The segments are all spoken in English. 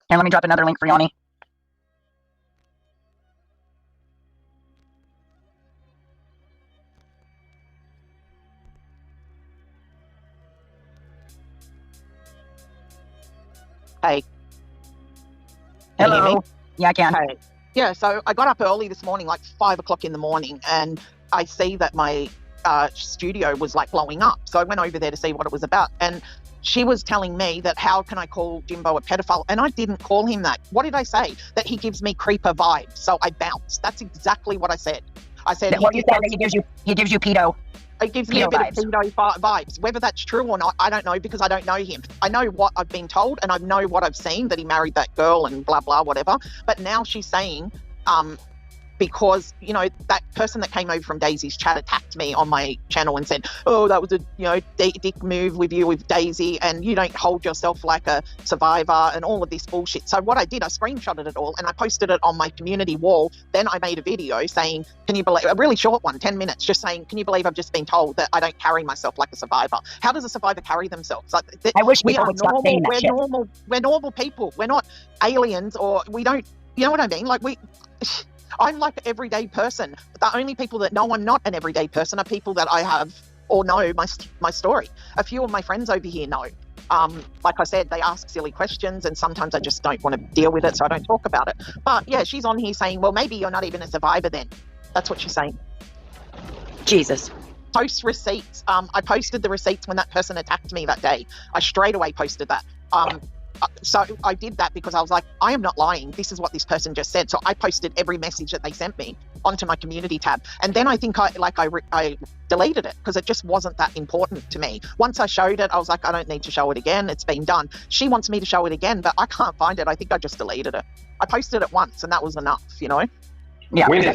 And let me drop another link for Yani. Hey. Hello. You hear me? Yeah, I can. Hey. Yeah, so I got up early this morning, like 5 o'clock in the morning, and I see that my studio was like blowing up. So I went over there to see what it was about. And she was telling me that how can I call Jimbo a pedophile? And I didn't call him that. What did I say? That he gives me creeper vibes. So I bounced. That's exactly what I said. I said he gives you pedo. It gives me a bit of pedo vibes. Whether that's true or not, I don't know, because I don't know him. I know what I've been told, and I know what I've seen, that he married that girl and blah, blah, whatever. But now she's saying, because, you know, that person that came over from Daisy's chat attacked me on my channel and said, oh, that was a, you know, dick move with you with Daisy, and you don't hold yourself like a survivor and all of this bullshit. So what I did, I screenshotted it all and I posted it on my community wall. Then I made a video saying, can you believe, a really short one, 10 minutes, just saying, can you believe I've just been told that I don't carry myself like a survivor? How does a survivor carry themselves? Like, I wish we would stop saying that shit. We're normal people. We're not aliens, or we don't, you know what I mean? Like, I'm like an everyday person. The only people that know I'm not an everyday person are people that I have or know my story. A few of my friends over here know. Like I said, they ask silly questions, and sometimes I just don't want to deal with it, so I don't talk about it. But yeah, she's on here saying, well, maybe you're not even a survivor then. That's what she's saying. Jesus. Post receipts. I posted the receipts when that person attacked me that day. I straight away posted that. So I did that because I was like, I am not lying. This is what this person just said. So I posted every message that they sent me onto my community tab. And then I think I deleted it because it just wasn't that important to me. Once I showed it, I was like, I don't need to show it again. It's been done. She wants me to show it again, but I can't find it. I think I just deleted it. I posted it once and that was enough, you know? Yeah. When is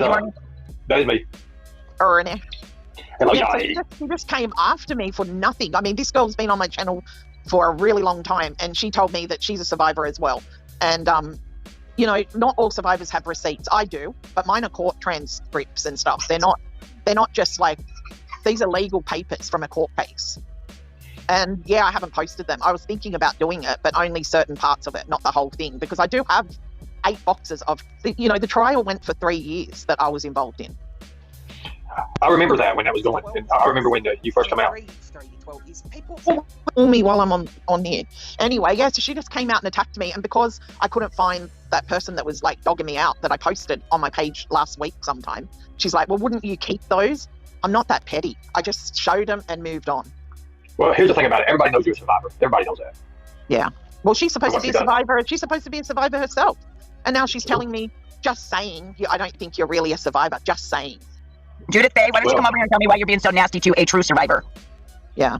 that is me. Ernie. Yeah, so she just came after me for nothing. I mean, this girl's been on my channel for a really long time, and she told me that she's a survivor as well. And you know, not all survivors have receipts. I do, but mine are court transcripts and stuff. They're not just like, these are legal papers from a court case. And yeah, I haven't posted them. I was thinking about doing it, but only certain parts of it, not the whole thing, because I do have 8 boxes of, you know, the trial went for 3 years that I was involved in. I remember that when that was going. I remember when you first come out. People call me while I'm on here. Anyway, yeah, so she just came out and attacked me, and because I couldn't find that person that was like dogging me out that I posted on my page last week sometime, she's like, well, wouldn't you keep those? I'm not that petty. I just showed them and moved on. Well, here's the thing about it. Everybody knows you're a survivor. Everybody knows that. Yeah. Well, she's supposed to be a survivor. She's supposed to be a survivor herself. And now she's telling me, just saying, I don't think you're really a survivor. Just saying. Judith Bay, why don't you come over here and tell me why you're being so nasty to a true survivor? Yeah.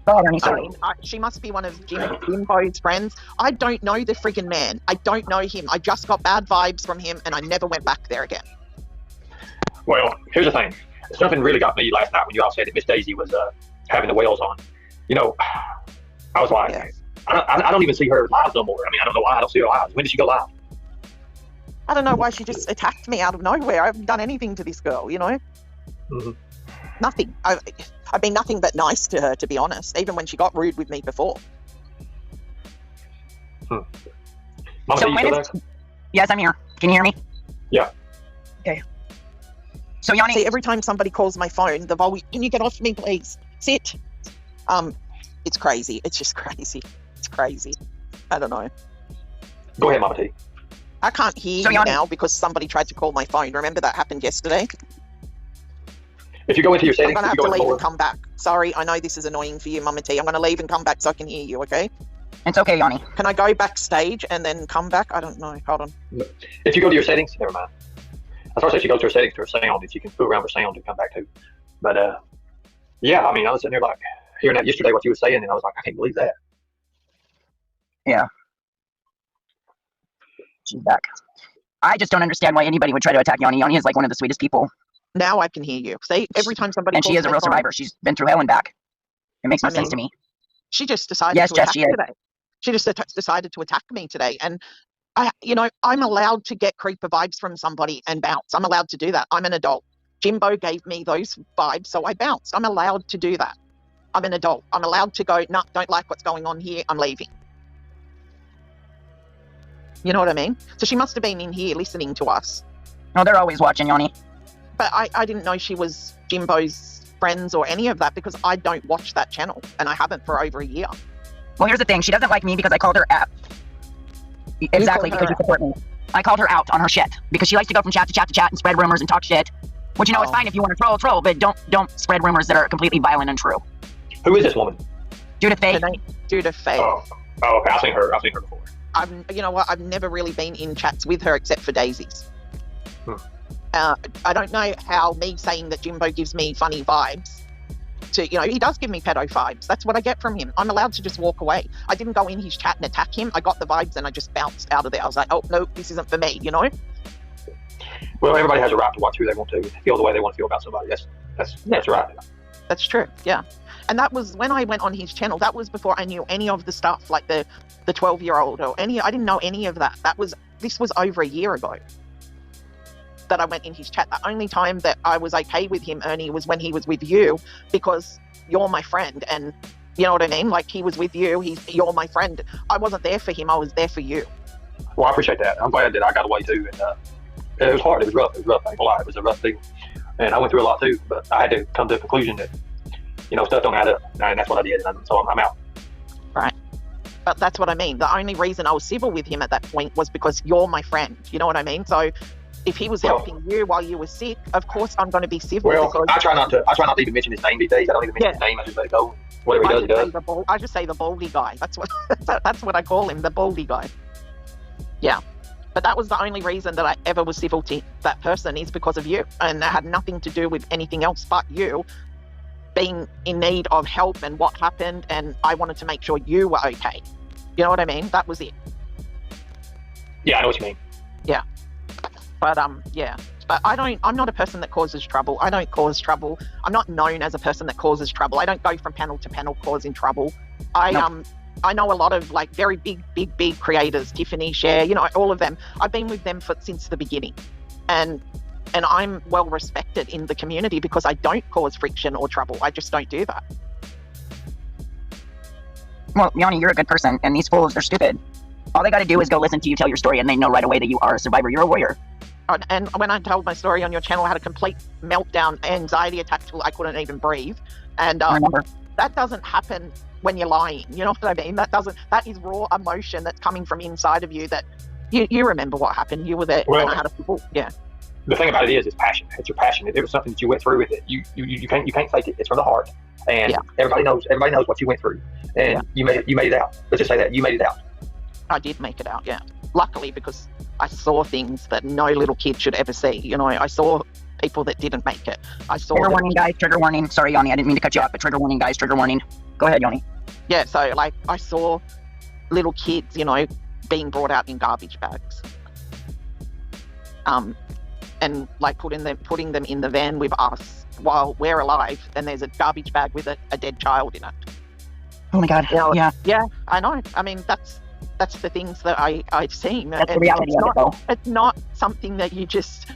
Oh, sorry. She must be one of Jimbo's friends. I don't know the friggin' man. I don't know him. I just got bad vibes from him, and I never went back there again. Well, here's the thing. Something really got me last night when you all said that Miss Daisy was having the whales on. You know, I was like, yeah. I don't even see her live no more. I mean, I don't know why I don't see her live. When did she go live? I don't know why she just attacked me out of nowhere. I haven't done anything to this girl, you know? Mm-hmm. Nothing. I've been nothing but nice to her, to be honest, even when she got rude with me before. Mama, so yes, I'm here. Can you hear me? Yeah. Okay. So, Yani... See, every time somebody calls my phone, the volume, can you get off me, please? Sit. It's crazy. It's just crazy. It's crazy. I don't know. Go ahead, Mama T. I can't hear you now because somebody tried to call my phone. Remember that happened yesterday? If you go into your settings, I'm going to have to leave and come back. Sorry, I know this is annoying for you, Mama T. I'm going to leave and come back so I can hear you, okay? It's okay, Yani. Can I go backstage and then come back? I don't know. Hold on. If you go to your settings, never mind. I thought she goes to her settings to her sound, if you can fool around with sound and come back too. But, yeah, I mean, I was sitting there like, hearing that yesterday, what you were saying, and I was like, I can't believe that. Yeah. She's back. I just don't understand why anybody would try to attack Yani. Yani is like one of the sweetest people. Now I can hear you. See, every time somebody and she is a real survivor. She's been through hell and back. It makes no sense to me. She just decided to attack today. She just decided to attack me today. And, I'm allowed to get creeper vibes from somebody and bounce. I'm allowed to do that. I'm an adult. Jimbo gave me those vibes, so I bounced. I'm allowed to do that. I'm an adult. I'm allowed to go, no, don't like what's going on here. I'm leaving. You know what I mean? So she must have been in here listening to us. No, they're always watching, Yani. But I didn't know she was Jimbo's friends or any of that because I don't watch that channel, and I haven't for over a year. Well, here's the thing. She doesn't like me because I called her out. Exactly, because you support me. I called her out on her shit because she likes to go from chat to chat to chat and spread rumors and talk shit. Which, you know, it's fine if you want to troll, but don't spread rumors that are completely violent and true. Who is this woman? Judith Faye. Judith Faye. Oh, okay. I've seen her before. You know what? I've never really been in chats with her except for Daisy's. I don't know how me saying that Jimbo gives me funny vibes he does give me pedo vibes. That's what I get from him. I'm allowed to just walk away. I didn't go in his chat and attack him. I got the vibes and I just bounced out of there. I was like, oh, no, this isn't for me, you know? Well, everybody has a right to watch who they want to, feel the way they want to feel about somebody. That's right. That's true, yeah. And that was when I went on his channel. That was before I knew any of the stuff, like the 12-year-old or any. I didn't know any of that. This was over a year ago that I went in his chat. The only time that I was okay with him, Ernie, was when he was with you, because you're my friend, and you know what I mean? Like, he was with you, you're my friend. I wasn't there for him, I was there for you. Well, I appreciate that. I'm glad that I got away too, and it was hard, it was rough, I ain't gonna lie, it was a rough thing. And I went through a lot too, but I had to come to the conclusion that, stuff don't add up, and that's what I did, and so I'm out. Right. But that's what I mean. The only reason I was civil with him at that point was because you're my friend, you know what I mean? So if he was helping you while you were sick, of course I'm going to be civil. Well, I try not to even mention his name these days. I don't even mention his name. I just let it go. Whatever he does, he does. I just say the baldy guy. That's what I call him, the baldy guy. Yeah. But that was the only reason that I ever was civil to that person, is because of you. And it had nothing to do with anything else but you being in need of help and what happened. And I wanted to make sure you were okay. You know what I mean? That was it. Yeah, I know what you mean. Yeah. But yeah, but I'm not a person that causes trouble. I don't cause trouble. I'm not known as a person that causes trouble. I don't go from panel to panel causing trouble. I know a lot of like very big creators, Tiffany, Cher, all of them. I've been with them since the beginning. And I'm well respected in the community because I don't cause friction or trouble. I just don't do that. Well, Yani, you're a good person, and these fools are stupid. All they got to do is go listen to you tell your story, and they know right away that you are a survivor. You're a warrior. And when I told my story on your channel, I had a complete meltdown, anxiety attack till I couldn't even breathe. And that doesn't happen when you're lying. You know what I mean? That is raw emotion that's coming from inside of you. That you remember what happened. You were there. Well, and I had yeah. The thing about it is, it's passion. It's your passion. If it was something that you went through with it, you can't fake it. It's from the heart. And everybody knows what you went through. And you made it out. Let's just say that you made it out. I did make it out, yeah. Luckily, because I saw things that no little kid should ever see. I saw people that didn't make it. I saw trigger warning, guys. Trigger warning. Sorry, Yani, I didn't mean to cut you off, but trigger warning, guys. Trigger warning. Go ahead, Yani. Yeah, so like I saw little kids, being brought out in garbage bags, and like putting them in the van with us while we're alive, and there's a garbage bag with a dead child in it. Oh my God. Yeah, I know. I mean, that's the things that I've seen. That's the reality of it, though. It's not something that you just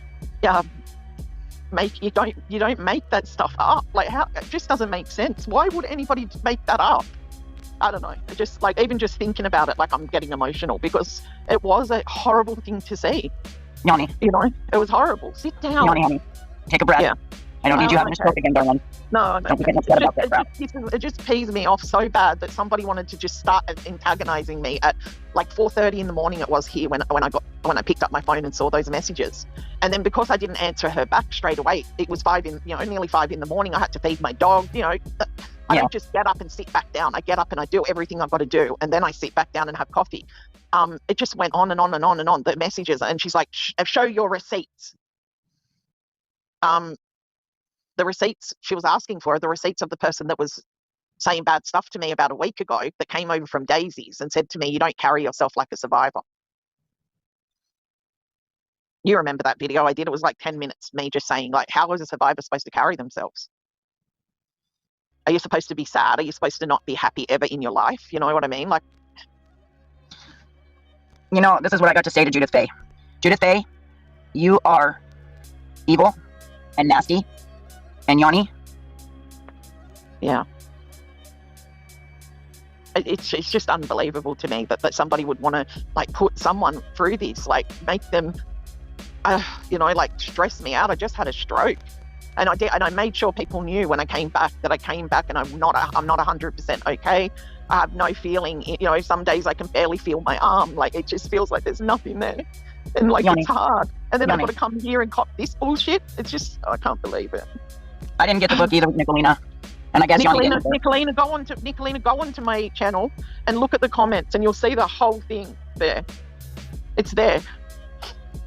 make. You don't make that stuff up. Like, how? It just doesn't make sense. Why would anybody make that up? I don't know. It just even just thinking about it, like I'm getting emotional because it was a horrible thing to see. Yani, it was horrible. Sit down. Yani, take a breath. Yeah. I don't need you having a stroke again, darling. No. Don't get upset about that crap. It just pees me off so bad that somebody wanted to just start antagonizing me at like 4:30 in the morning. It was here when I picked up my phone and saw those messages. And then because I didn't answer her back straight away, it was nearly 5 in the morning. I had to feed my dog. I don't just get up and sit back down. I get up and I do everything I've got to do, and then I sit back down and have coffee. It just went on and on and on and on. The messages, and she's like, "Show your receipts." The receipts she was asking for are the receipts of the person that was saying bad stuff to me about a week ago that came over from Daisy's and said to me, "You don't carry yourself like a survivor." You remember that video I did? It was like 10 minutes, me just saying, like, how is a survivor supposed to carry themselves? Are you supposed to be sad? Are you supposed to not be happy ever in your life? You know what I mean? Like, this is what I got to say to Judith Faye. Judith Faye, you are evil and nasty. And Yani? Yeah. it's just unbelievable to me that somebody would want to like put someone through this, like make them, like stress me out. I just had a stroke, and I made sure people knew when I came back that I came back, and I'm not 100% okay. I have no feeling. Some days I can barely feel my arm. Like it just feels like there's nothing there, and like Yani, it's hard. And then I've Yani, got to come here and cop this bullshit. It's just I can't believe it. I didn't get the book either with Nicolina. And I guess Nicolina, go onto my channel and look at the comments, and you'll see the whole thing there. It's there.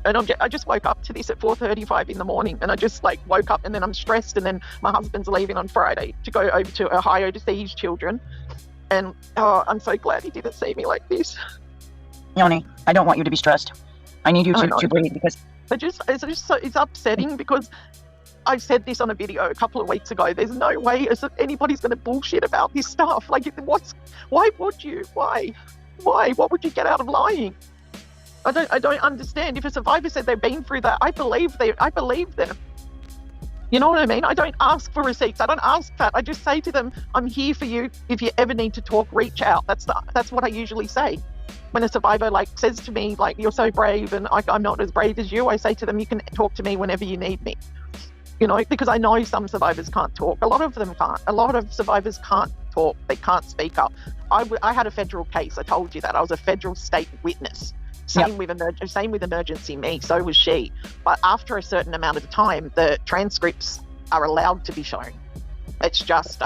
And I just woke up to this at 4:35 in the morning, and I just like woke up, and then I'm stressed, and then my husband's leaving on Friday to go over to Ohio to see his children, and I'm so glad he didn't see me like this. Yani, I don't want you to be stressed. I need you to breathe because it's upsetting because I said this on a video a couple of weeks ago. There's no way anybody's going to bullshit about this stuff. Like, why would you? Why? What would you get out of lying? I don't understand. If a survivor said they've been through that, I believe them. You know what I mean? I don't ask for receipts. I don't ask that. I just say to them, I'm here for you. If you ever need to talk, reach out. That's what I usually say. When a survivor like says to me, like, you're so brave and I'm not as brave as you, I say to them, you can talk to me whenever you need me. Because I know some survivors can't talk. A lot of them can't. A lot of survivors can't talk. They can't speak up. I had a federal case. I told you that. I was a federal state witness. Same with emergency me. So was she. But after a certain amount of time, the transcripts are allowed to be shown. It's just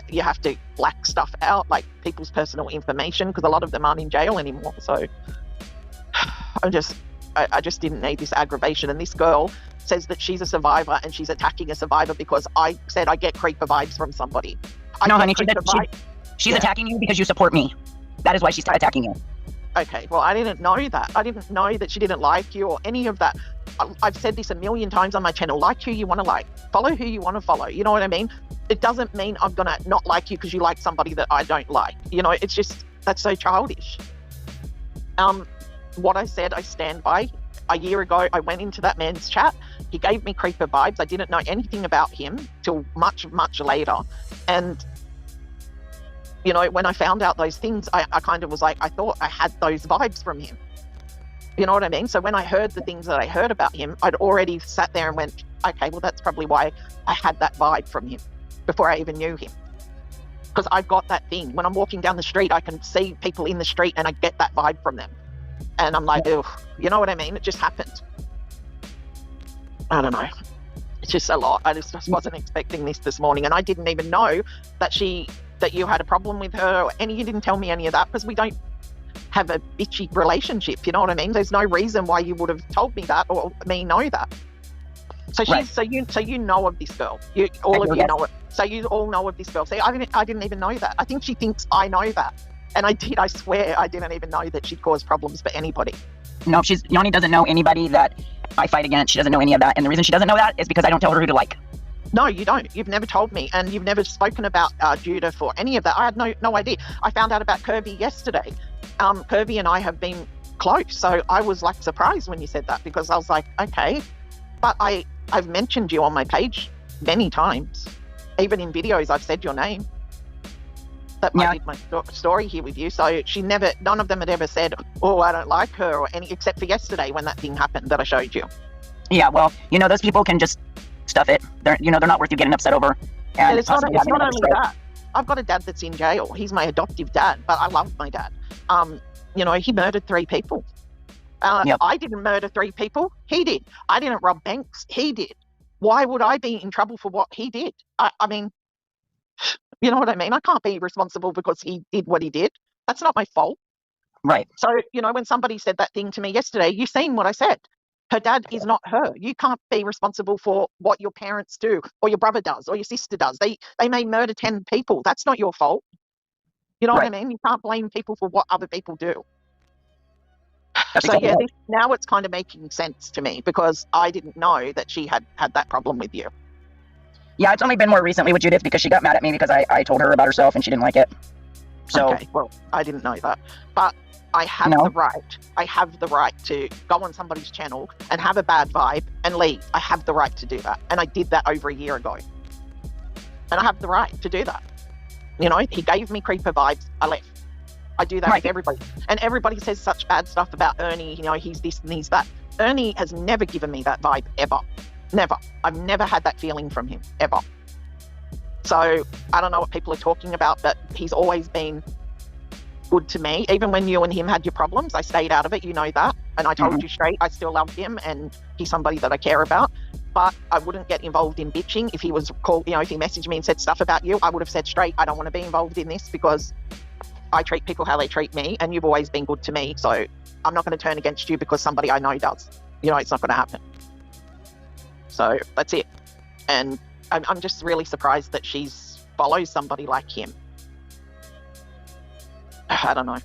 you have to black stuff out, like people's personal information, because a lot of them aren't in jail anymore. So I just didn't need this aggravation. And this girl says that she's a survivor and she's attacking a survivor because I said I get creeper vibes from somebody. No, honey, she's attacking you because you support me. That is why she's attacking you. Okay, well, I didn't know that. I didn't know that she didn't like you or any of that. I've said this a million times on my channel. Like who you want to like. Follow who you want to follow. You know what I mean? It doesn't mean I'm going to not like you because you like somebody that I don't like. It's just, that's so childish. What I said, I stand by. A year ago, I went into that man's chat. He gave me creeper vibes. I didn't know anything about him till much, much later. And when I found out those things, I kind of was like, I thought I had those vibes from him. You know what I mean? So when I heard the things that I heard about him, I'd already sat there and went, okay, well, that's probably why I had that vibe from him before I even knew him. Because I've got that thing. When I'm walking down the street, I can see people in the street and I get that vibe from them. And I'm like, ugh, you know what I mean? It just happened. I don't know. It's just a lot. I just wasn't expecting this morning. And I didn't even know that you had a problem with her, and you didn't tell me any of that because we don't have a bitchy relationship. You know what I mean? There's no reason why you would have told me that or me know that. So you know of this girl. You know it. So you all know of this girl. See, I didn't even know that. I think she thinks I know that. And I did. I swear I didn't even know that she'd cause problems for anybody. No, Yani doesn't know anybody that I fight against. She doesn't know any of that. And the reason she doesn't know that is because I don't tell her who to like. No, you don't. You've never told me, and you've never spoken about Judith or any of that. I had no idea. I found out about Kirby yesterday. Kirby and I have been close, so I was like surprised when you said that because I was like, okay. But I've mentioned you on my page many times. Even in videos, I've said your name. That I did my story here with you. So none of them had ever said, oh, I don't like her or any, except for yesterday when that thing happened that I showed you. Yeah, well, those people can just stuff it. They're not worth you getting upset over. And it's not only that. I've got a dad that's in jail. He's my adoptive dad, but I love my dad. He murdered 3 people. I didn't murder 3 people. He did. I didn't rob banks. He did. Why would I be in trouble for what he did? I mean, you know what I mean? I can't be responsible because he did what he did. That's not my fault. Right. So, when somebody said that thing to me yesterday, you've seen what I said. Her dad is not her. You can't be responsible for what your parents do or your brother does or your sister does. They may murder 10 people. That's not your fault. You know what I mean? You can't blame people for what other people do. Now it's kind of making sense to me because I didn't know that she had that problem with you. Yeah, it's only been more recently with Judith because she got mad at me because I told her about herself and she didn't like it. So, okay, well, I didn't know that. But I have the right. I have the right to go on somebody's channel and have a bad vibe and leave. I have the right to do that. And I did that over a year ago. And I have the right to do that. He gave me creeper vibes. I left. I do that Right. with everybody. And everybody says such bad stuff about Ernie, he's this and he's that. Ernie has never given me that vibe, ever. Never. I've never had that feeling from him, ever. So I don't know what people are talking about, but he's always been good to me. Even when you and him had your problems, I stayed out of it, you know that. And I told you straight, I still love him and he's somebody that I care about. But I wouldn't get involved in bitching. If he was called, if he messaged me and said stuff about you, I would have said straight, I don't want to be involved in this because I treat people how they treat me and you've always been good to me. So I'm not going to turn against you because somebody I know does. It's not going to happen. So that's it. And I'm just really surprised that she's follows somebody like him. I don't know.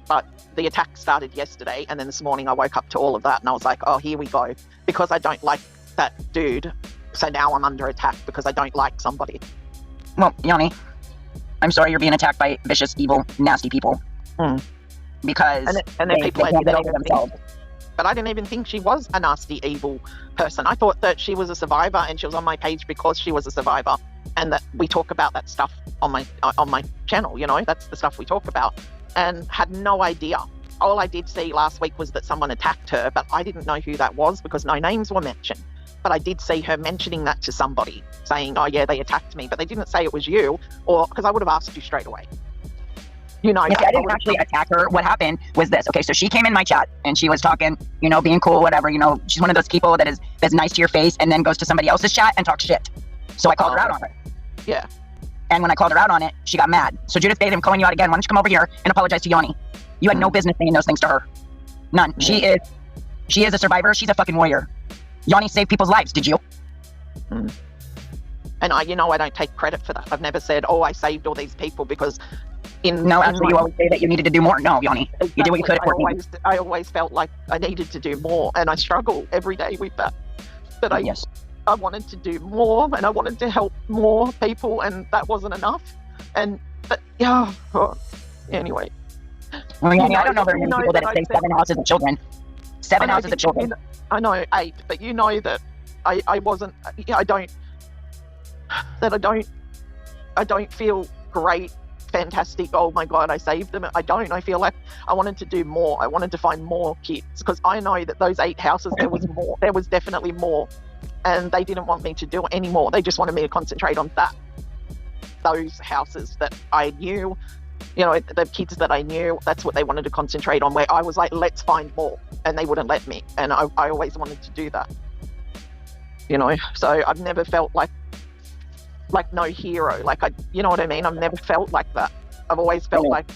But the attack started yesterday, and then this morning I woke up to all of that and I was like, oh, here we go. Because I don't like that dude, so now I'm under attack because I don't like somebody. Well, Yani, I'm sorry you're being attacked by vicious, evil, nasty people. Because and then people can't get over themselves. But I didn't even think she was a nasty, evil person. I thought that she was a survivor and she was on my page because she was a survivor, and that we talk about that stuff on my channel. That's the stuff we talk about, and had no idea. All I did see last week was that someone attacked her, but I didn't know who that was because no names were mentioned. But I did see her mentioning that to somebody, saying, oh yeah, they attacked me, but they didn't say it was you, or because I would have asked you straight away. Yeah, I didn't actually attack her. What happened was this. Okay, so she came in my chat and she was talking, being cool, whatever. She's one of those people that's nice to your face and then goes to somebody else's chat and talks shit. So I called her out on it. Yeah. And when I called her out on it, she got mad. So Judith Bates, I'm calling you out again. Why don't you come over here and apologize to Yani? You had no business saying those things to her. None. She is a survivor. She's a fucking warrior. Yani saved people's lives. Did you? And I don't take credit for that. I've never said, oh, I saved all these people because you always say that you needed to do more. No, Yani, exactly. You did what you could. I always felt like I needed to do more, and I struggle every day with that. But I wanted to do more, and I wanted to help more people, and that wasn't enough. Anyway. Well, Yani, I don't know very many people that have saved 7 houses of children. 7 houses of children. I know 8, but that I wasn't. I don't feel great, fantastic. Oh my God, I saved them. I don't. I feel like I wanted to do more. I wanted to find more kids because I know that those 8 houses, there was more. There was definitely more, and they didn't want me to do any more. They just wanted me to concentrate on those houses that I knew. The kids that I knew, that's what they wanted to concentrate on, where I was like, let's find more, and they wouldn't let me, and I always wanted to do that. So I've never felt like no hero, you know what I mean? I've never felt like that. I've always felt like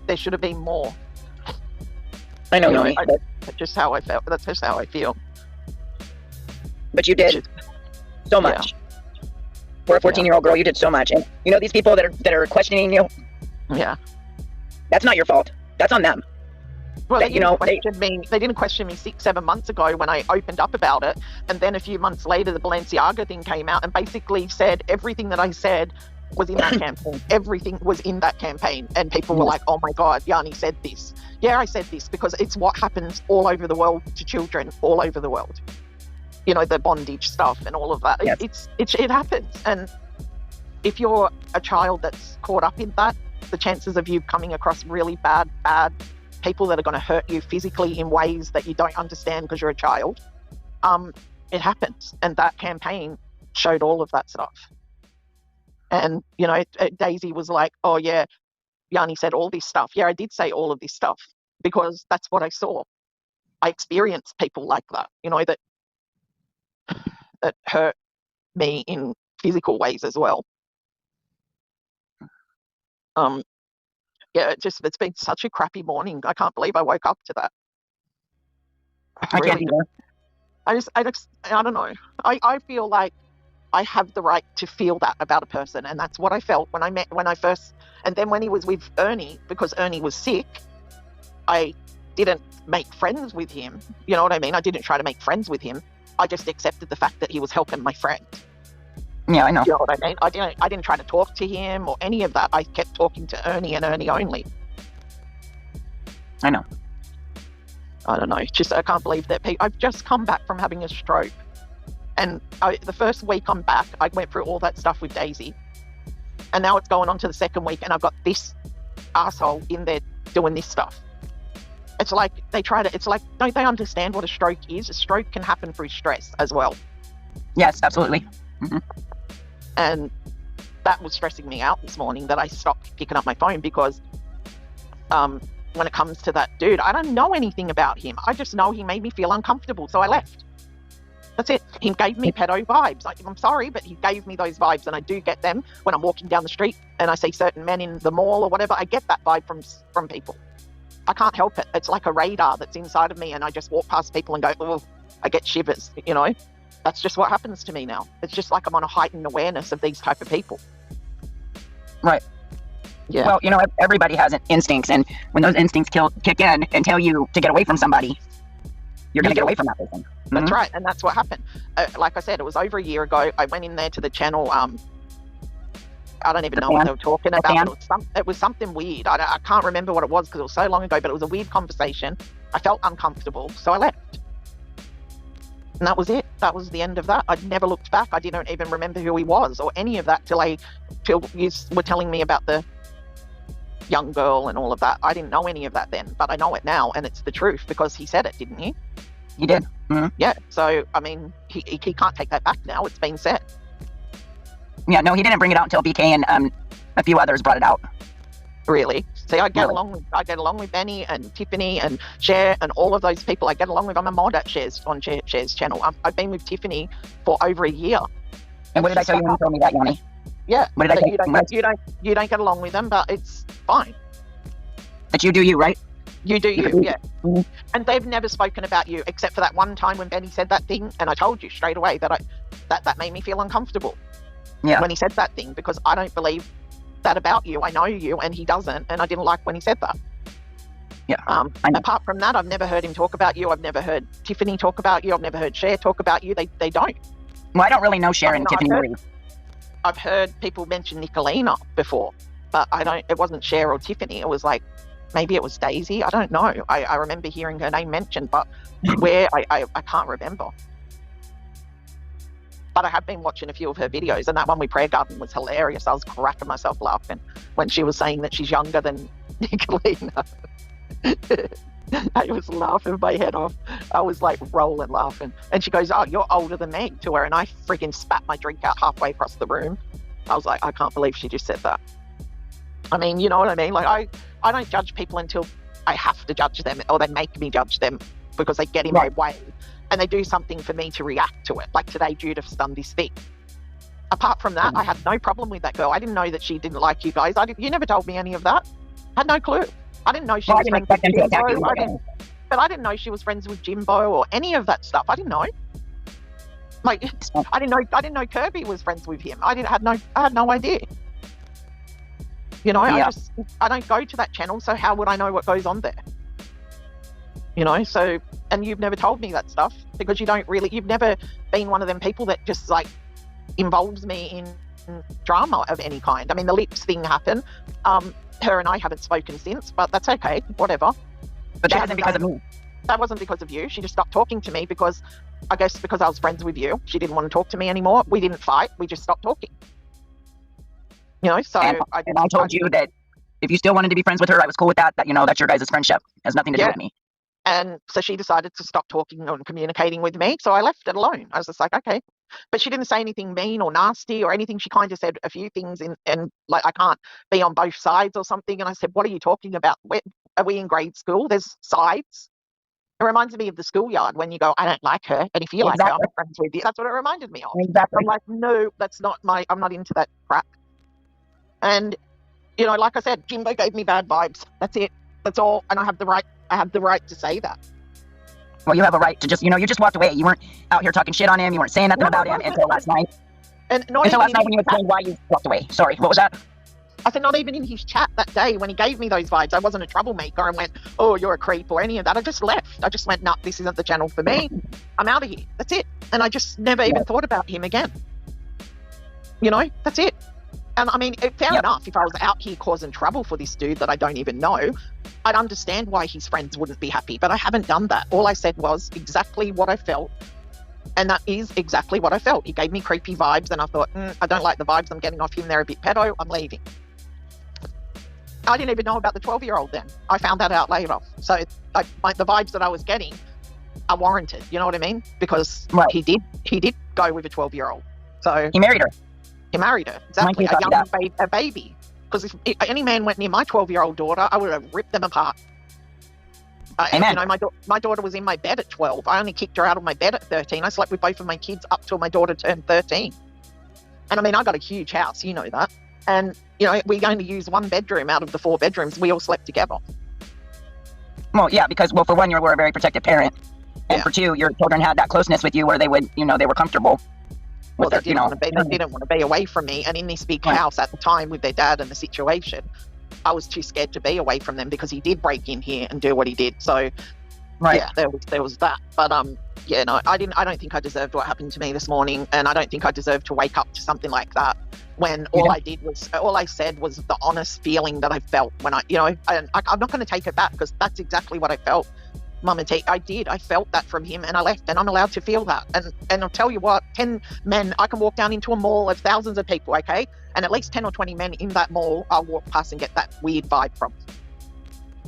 there should have been more. I know, that's just how I felt. That's just how I feel. But you did so much. For a 14-year-old girl, you did so much. And these people that are questioning you, that's not your fault. That's on them. Well, they didn't question me 6-7 months ago when I opened up about it, and then a few months later the Balenciaga thing came out and basically said everything that I said was in that campaign. Everything was in that campaign, and people were like, oh my God, Yani said this. Yeah, I said this because it's what happens all over the world to children all over the world. The bondage stuff and all of that. Yes. It happens, and if you're a child that's caught up in that, the chances of you coming across really bad people that are going to hurt you physically in ways that you don't understand because you're a child, it happens. And that campaign showed all of that stuff. And, Daisy was like, oh yeah, Yani said all this stuff. Yeah, I did say all of this stuff because that's what I saw. I experienced people like that, that hurt me in physical ways as well. It's been such a crappy morning. I can't believe I woke up to that. I can't either. I don't know. I feel like I have the right to feel that about a person, and that's what I felt when I first, and then when he was with Ernie, because Ernie was sick, I didn't make friends with him. You know what I mean? I didn't try to make friends with him. I just accepted the fact that he was helping my friend. Yeah, I know. You know what I mean? I didn't try to talk to him or any of that. I kept talking to Ernie and Ernie only. I know. I don't know. I can't believe that. I've just come back from having a stroke. And the first week I'm back, I went through all that stuff with Daisy. And now it's going on to the second week and I've got this asshole in there doing this stuff. It's like don't they understand what a stroke is? A stroke can happen through stress as well. Yes, absolutely. Mm-hmm. And that was stressing me out this morning, that I stopped picking up my phone, because when it comes to that dude, I don't know anything about him. I just know he made me feel uncomfortable, so I left. That's it. He gave me pedo vibes. Like, I'm sorry, but he gave me those vibes, and I do get them when I'm walking down the street and I see certain men in the mall or whatever. I get that vibe from people. I can't help it. It's like a radar that's inside of me, and I just walk past people and go, oh, I get shivers, you know? That's just what happens to me now. It's just like I'm on a heightened awareness of these type of people. Right. Yeah. Well, you know, everybody has instincts, and when those instincts kick in and tell you to get away from somebody, you're going to get away from that person. Mm-hmm. That's right, and that's what happened. Like I said, it was over a year ago. I went in there to the channel. I don't even know what they were talking about. It was something weird. I can't remember what it was because it was so long ago, but it was a weird conversation. I felt uncomfortable, so I left. And that was it. That was the end of that. I'd never looked back. I didn't even remember who he was or any of that till you were telling me about the young girl and all of that. I didn't know any of that then, but I know it now, and it's the truth because he said it, didn't he? He did. Mm-hmm. Yeah. So, I mean, he can't take that back now. It's been said. Yeah, no, he didn't bring it out until BK and a few others brought it out. Really? See, I get along with Benny and Tiffany and Cher and all of those people. I get along with. I'm a mod at Cher's channel. I've been with Tiffany for over a year. And what did I tell you when you told me that, Yani? Yeah. What did I tell you don't get along with them, but it's fine. That you do you, right? You do you, yeah. Mm-hmm. And they've never spoken about you except for that one time when Benny said that thing, and I told you straight away that that made me feel uncomfortable. Yeah. When he said that thing, because I don't believe that about you. I know you, and he doesn't, and I didn't like when he said that. Yeah. Apart from that, I've never heard him talk about you. I've never heard Tiffany talk about you. I've never heard Cher talk about you. They don't. Well, I don't really know Cher and Tiffany. I've heard people mention Nicolina before, but it wasn't Cher or Tiffany. It was like, maybe it was Daisy. I don't know. I remember hearing her name mentioned, but where, I can't remember. But I have been watching a few of her videos, and that one with Prayer Garden was hilarious. I was cracking myself laughing when she was saying that she's younger than Nicolina. I was laughing my head off. I was like rolling laughing. And she goes, oh, you're older than me, to her. And I freaking spat my drink out halfway across the room. I was like, I can't believe she just said that. I mean, you know what I mean? Like, I don't judge people until I have to judge them, or they make me judge them because they get in my way. And they do something for me to react to it. Like today, Judith's done this thing. Apart from that, I had no problem with that girl. I didn't know that she didn't like you guys. You never told me any of that. I had no clue. I didn't know she was friends with Jimbo. But I didn't know she was friends with Jimbo or any of that stuff. I didn't know. Like, I didn't know Kirby was friends with him. I had no idea. You know, I don't go to that channel, so how would I know what goes on there? You know, so, and you've never told me that stuff because you've never been one of them people that just like involves me in drama of any kind. I mean, the lips thing happened. Her and I haven't spoken since, but that's okay, whatever. But that wasn't because of me. That wasn't because of you. She just stopped talking to me because I was friends with you. She didn't want to talk to me anymore. We didn't fight. We just stopped talking. You know, so I told you that if you still wanted to be friends with her, I was cool with that. That, you know, that's your guys' friendship. It has nothing to do with me. And so she decided to stop talking and communicating with me. So I left it alone. I was just like, okay. But she didn't say anything mean or nasty or anything. She kind of said a few things and like, I can't be on both sides or something. And I said, what are you talking about? Are we in grade school? There's sides. It reminds me of the schoolyard when you go, I don't like her. And if you like her, I'm friends with you. That's what it reminded me of. Exactly. I'm like, no, I'm not into that crap. And, you know, like I said, Jimbo gave me bad vibes. That's it. That's all. And I have the right to say that. Well, you have a right to just, you know, you just walked away. You weren't out here talking shit on him. You weren't saying nothing about him until last night. Until last night when you explained why you walked away. Sorry, what was that? I said, not even in his chat that day when he gave me those vibes. I wasn't a troublemaker and went, oh, you're a creep or any of that. I just left. I just went, no, this isn't the channel for me. I'm out of here. That's it. And I just never even thought about him again. You know, that's it. And I mean, fair enough, if I was out here causing trouble for this dude that I don't even know, I'd understand why his friends wouldn't be happy. But I haven't done that. All I said was exactly what I felt. And that is exactly what I felt. He gave me creepy vibes and I thought, I don't like the vibes I'm getting off him. They're a bit pedo. I'm leaving. I didn't even know about the 12-year-old then. I found that out later. So the vibes that I was getting are warranted. You know what I mean? Because he did go with a 12-year-old. So he married her. He married her, exactly. A baby. Because if any man went near my 12-year-old daughter, I would have ripped them apart. Amen. You know, my daughter was in my bed at 12. I only kicked her out of my bed at 13. I slept with both of my kids up till my daughter turned 13. And I mean, I got a huge house, you know that. And, you know, we only used one bedroom out of the 4 bedrooms. We all slept together. Well, yeah, because, well, for one, you were a very protective parent. And for two, your children had that closeness with you where they would, you know, they were comfortable. Well, they didn't want to be away from me. And in this big house at the time with their dad and the situation, I was too scared to be away from them because he did break in here and do what he did. So, yeah, there was that. But, yeah, no, I don't think I deserved what happened to me this morning. And I don't think I deserved to wake up to something like that when all I said was the honest feeling that I felt when I'm not going to take it back because that's exactly what I felt. Mum and T, I felt that from him and I left and I'm allowed to feel that. And I'll tell you what, 10 men, I can walk down into a mall of thousands of people, okay? And at least 10 or 20 men in that mall I'll walk past and get that weird vibe from.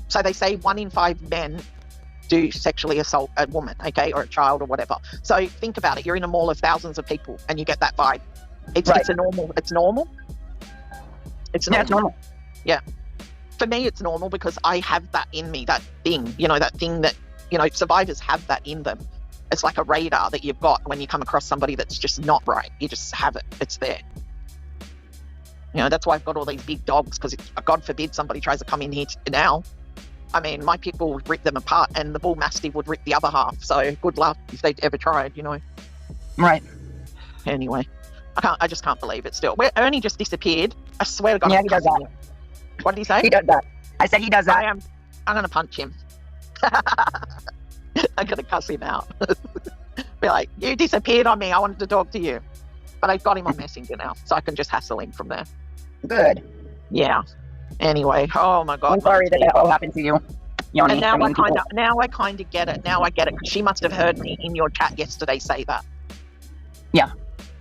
So they say 1 in 5 men do sexually assault a woman, okay, or a child or whatever. So think about it, you're in a mall of thousands of people and you get that vibe. It's normal. It's normal. Yeah, it's normal. Yeah. For me, it's normal because I have that in me, that thing that, you know, survivors have that in them. It's like a radar that you've got when you come across somebody that's just not right. You just have it. It's there. You know, that's why I've got all these big dogs because God forbid somebody tries to come in here now. I mean, my pit bull would rip them apart and the bull mastiff would rip the other half. So good luck if they ever tried, you know. Right. Anyway, I just can't believe it still. Ernie just disappeared. I swear to God. Yeah, he does that. What did he say? He does that. I said he does that. I'm going to punch him. I'm going to cuss him out. Be like, you disappeared on me. I wanted to talk to you. But I've got him on Messenger now, so I can just hassle him from there. Good. Yeah. Anyway, oh my God. I'm sorry that all happened to you, Yani. And now I kind of get it. Now I get it. She must have heard me in your chat yesterday say that. Yeah.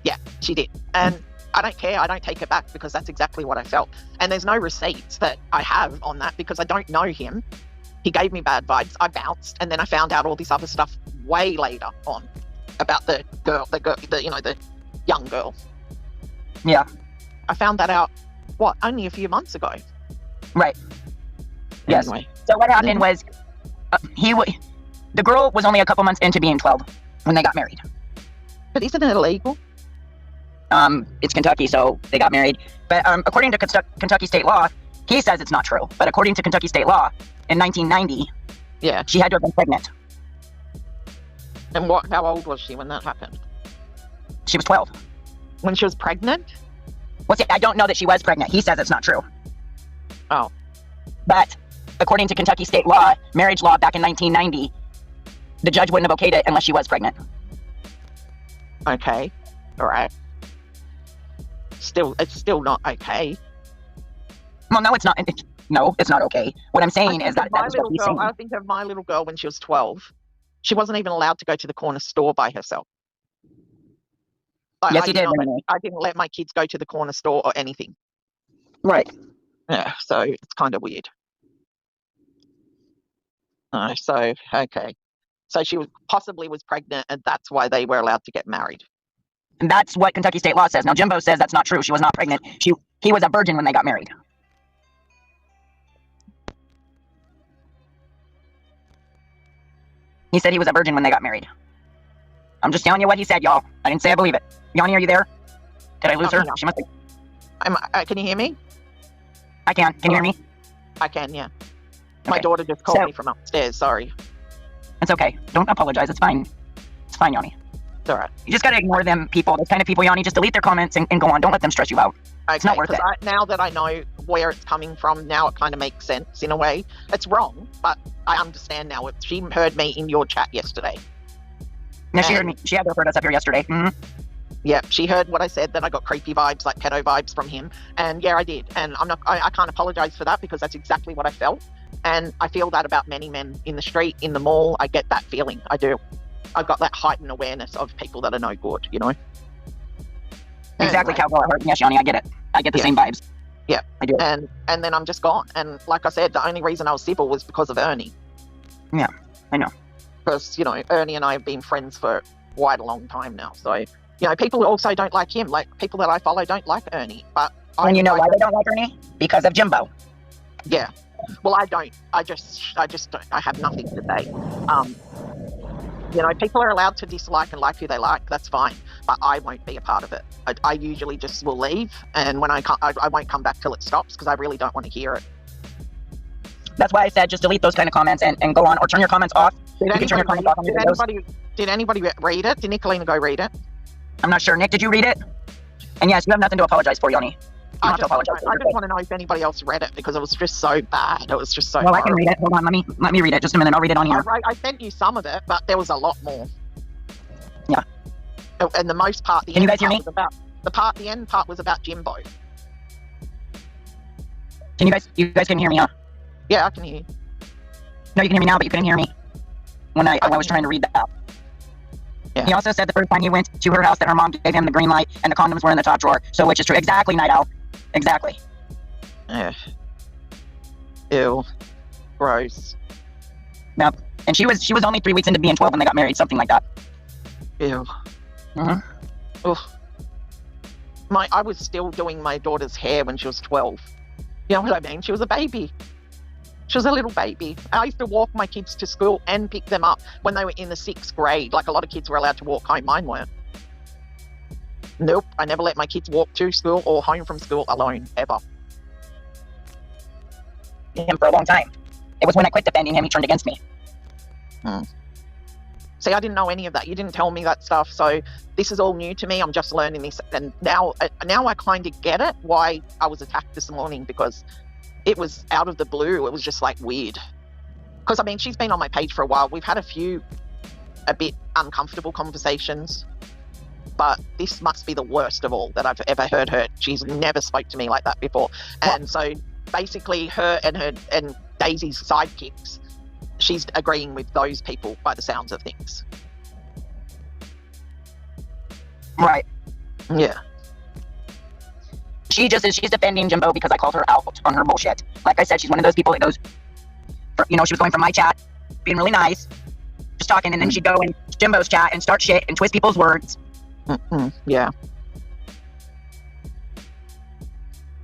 Yeah, she did. And I don't care. I don't take it back because that's exactly what I felt. And there's no receipts that I have on that because I don't know him. He gave me bad vibes. I bounced, and then I found out all this other stuff way later on about the young girl. Yeah. I found that out, only a few months ago. Right. Yes. Anyway. So what happened was, the girl was only a couple months into being 12 when they got married. But isn't it illegal? It's Kentucky, so they got married. But according to Kentucky state law, he says it's not true. But according to Kentucky state law, in 1990, she had to have been pregnant. And how old was she when that happened? She was 12. When she was pregnant? Well, see, I don't know that she was pregnant. He says it's not true. Oh. But according to Kentucky state law, marriage law back in 1990, the judge wouldn't have okayed it unless she was pregnant. Okay. All right. It's still not okay. Well, no, it's not. No, it's not okay. What I'm saying is that that's what he's saying. I think of my little girl when she was 12. She wasn't even allowed to go to the corner store by herself. Yes, he did. I didn't let my kids go to the corner store or anything. Right. Yeah, so it's kind of weird. Okay. So she possibly was pregnant, and that's why they were allowed to get married. And that's what Kentucky state law says. Now, Jimbo says that's not true. She was not pregnant. He was a virgin when they got married. He said he was a virgin when they got married. I'm just telling you what he said, y'all. I didn't say I believe it. Yani, are you there? Did I lose her? No. She must be. Can you hear me? I can. Can you hear me? I can, yeah. Okay. My daughter just called me from upstairs. Sorry. It's okay. Don't apologize. It's fine. It's fine, Yani. It's all right. You just got to ignore them people. Those kind of people, Yani, just delete their comments and go on. Don't let them stress you out. Okay, it's not worth it. Now that I know where it's coming from, now it kind of makes sense in a way. It's wrong, but I understand now. She heard me in your chat yesterday. No, she heard me. She had heard us up here yesterday. Mm-hmm. Yeah, she heard what I said, that I got creepy vibes, like pedo vibes from him. And yeah, I did. And I can't apologize for that because that's exactly what I felt. And I feel that about many men in the street, in the mall. I get that feeling. I do. I've got that heightened awareness of people that are no good, you know? Exactly, Cowboy. Yes, Yani, I get it. I get the same vibes. Yeah, I do. And then I'm just gone. And like I said, the only reason I was civil was because of Ernie. Yeah, I know. Because, you know, Ernie and I have been friends for quite a long time now. So, you know, people also don't like him. Like, people that I follow don't like Ernie. But And you know why they don't like Ernie? Because of Jimbo. Yeah. Well, I don't. I just don't. I have nothing to say. You know, people are allowed to dislike and like who they like. That's fine. But I won't be a part of it. I usually just will leave. And when I won't come back till it stops because I really don't want to hear it. That's why I said just delete those kind of comments and go on, or turn your comments off. Did anybody read it? Did Nicolina go read it? I'm not sure. Nick, did you read it? And yes, you have nothing to apologize for, Yani. I just want to know if anybody else read it because it was just so bad. It was just so. Well, I can read it. Hold on, let me read it. Just a minute. I'll read it on here. I sent you some of it, but there was a lot more. Yeah. And the most part, can you guys hear me? The end part was about Jimbo. Can you guys can hear me, huh? Yeah, I can hear you. No, you can hear me now, but you couldn't hear me when I was trying to read that. Yeah. He also said the first time he went to her house that her mom gave him the green light and the condoms were in the top drawer. So which is true? Exactly, Night Owl. Exactly. Ew. Gross. Yep. And she was only 3 weeks into being 12 when they got married, something like that. Ew. Mm-hmm. I was still doing my daughter's hair when she was 12. You know what I mean? She was a baby. She was a little baby. I used to walk my kids to school and pick them up when they were in the 6th grade. Like a lot of kids were allowed to walk home. Mine weren't. Nope. I never let my kids walk to school or home from school alone, ever. Him for a long time. It was when I quit defending him, he turned against me. See, I didn't know any of that. You didn't tell me that stuff. So this is all new to me. I'm just learning this. And now I kind of get it, why I was attacked this morning, because it was out of the blue. It was just like weird. Because, I mean, she's been on my page for a while. We've had a bit uncomfortable conversations. But this must be the worst of all that I've ever heard her. She's never spoke to me like that before. And so basically her and Daisy's sidekicks, she's agreeing with those people by the sounds of things. Right. Yeah. She's defending Jimbo because I called her out on her bullshit. Like I said, she's one of those people that goes, she was going from my chat, being really nice, just talking, and then she'd go in Jimbo's chat and start shit and twist people's words. Yeah.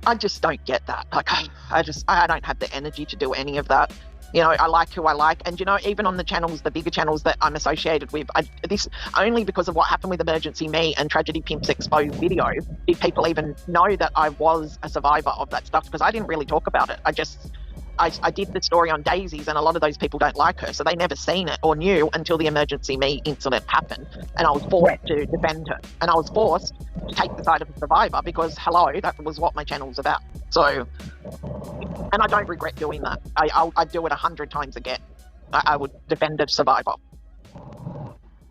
I just don't get that. Like, I don't have the energy to do any of that. You know, I like who I like. And, even on the channels, the bigger channels that I'm associated with, this only because of what happened with Emergency Me and Tragedy Pimps Exposed video, did people even know that I was a survivor of that stuff, because I didn't really talk about it. I did the story on Daisy's, and a lot of those people don't like her, so they never seen it or knew until the Emergency Me incident happened, and I was forced to defend her, and I was forced to take the side of a survivor because, hello, that was what my channel was about. So, and I don't regret doing that. I'd do it 100 times again. I would defend a survivor.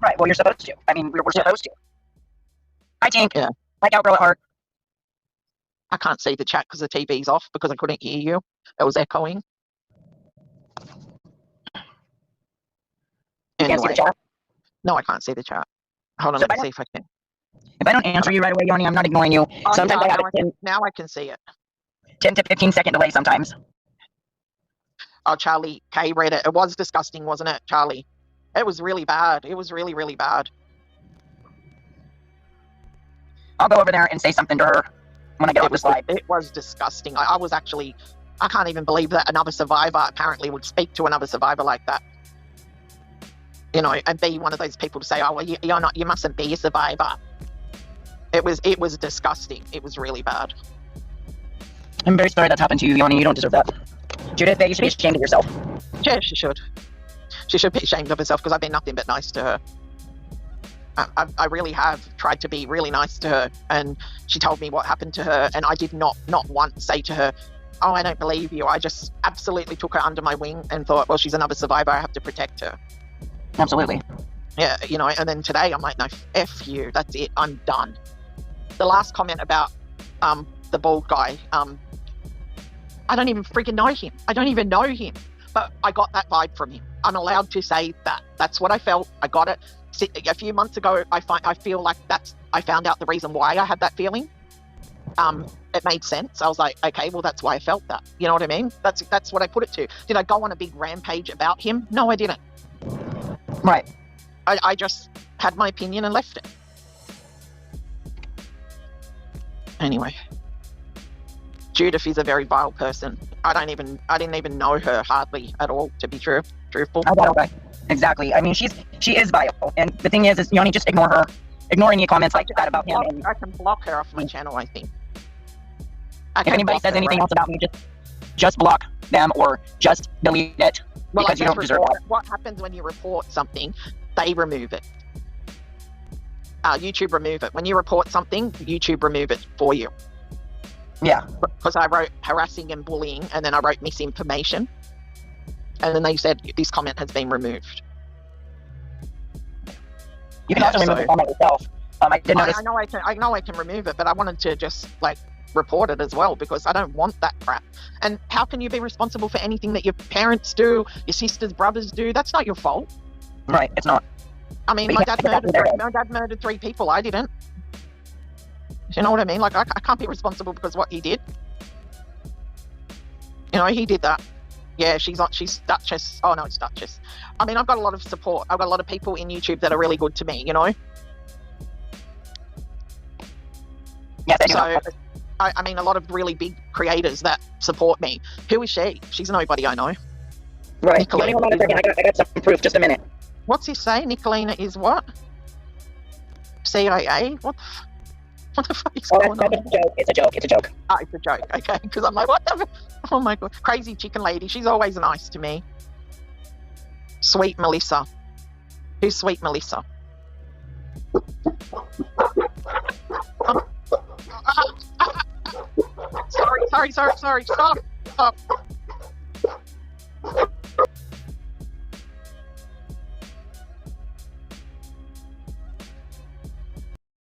Right. Well, you're supposed to. I mean, we're supposed to. I think. Yeah. Like our girl at heart. I can't see the chat because the TV's off because I couldn't hear you. It was echoing. You can't see the chat? No, I can't see the chat. Hold on, let me see if I can. If I don't answer you right away, Yani, I'm not ignoring you. Sometimes now I can see it. 10 to 15 second delay sometimes. Oh, Charlie K read it. It was disgusting, wasn't it, Charlie? It was really bad. It was really, really bad. I'll go over there and say something to her when I get off this live. It was disgusting. I can't even believe that another survivor apparently would speak to another survivor like that. And be one of those people to say, oh, well, you mustn't be a survivor. It was disgusting. It was really bad. I'm very sorry that's happened to you, Yani. You don't deserve that. Judith, you should be ashamed of yourself. Yeah, she should. She should be ashamed of herself because I've been nothing but nice to her. I really have tried to be really nice to her, and she told me what happened to her, and I did not once say to her, oh, I don't believe you. I just absolutely took her under my wing and thought, well, she's another survivor. I have to protect her. Absolutely. Yeah, and then today I'm like, no, F you. That's it. I'm done. The last comment about the bald guy, I don't even freaking know him. I don't even know him. But I got that vibe from him. I'm allowed to say that. That's what I felt. I got it. A few months ago, I feel like I found out the reason why I had that feeling. it made sense. I was like, okay, well, that's why I felt that. You know what I mean? That's what I put it to. Did I go on a big rampage about him? No, I didn't. Right. I just had my opinion and left it. Anyway, Judith is a very vile person. I didn't even know her hardly at all, to be truthful. Okay. Exactly. I mean, she is vile, and the thing is Yani, just ignore her. Ignore any comments like that about him. I can block her off my channel, I think. If anybody says anything else about me, just block them or just delete it, because you don't deserve that. What happens when you report something? They remove it. YouTube remove it. When you report something, YouTube remove it for you. Yeah. Because I wrote harassing and bullying, and then I wrote misinformation, and then they said this comment has been removed. You can also remove the comment yourself. I did notice. I know I can remove it, but I wanted to just report it as well, because I don't want that crap. And how can you be responsible for anything that your parents do, your sisters, brothers do? That's not your fault. Right, it's not. I mean, my dad murdered 3 people. I didn't. You know what I mean? I can't be responsible because what he did. You know, he did that. Yeah, she's Duchess. Oh no, it's Duchess. I mean, I've got a lot of support. I've got a lot of people in YouTube that are really good to me, you know? Yes, I do. So, I mean, a lot of really big creators that support me. Who is she? She's nobody I know. Right. I got some proof. Just a minute. What's he say? Nicolina is what? CIA? What the fuck is going on? It's a joke. Oh, it's a joke. Okay, because I'm like, what the? Oh my god, crazy chicken lady. She's always nice to me. Sweet Melissa. Who's Sweet Melissa? Sorry. Stop.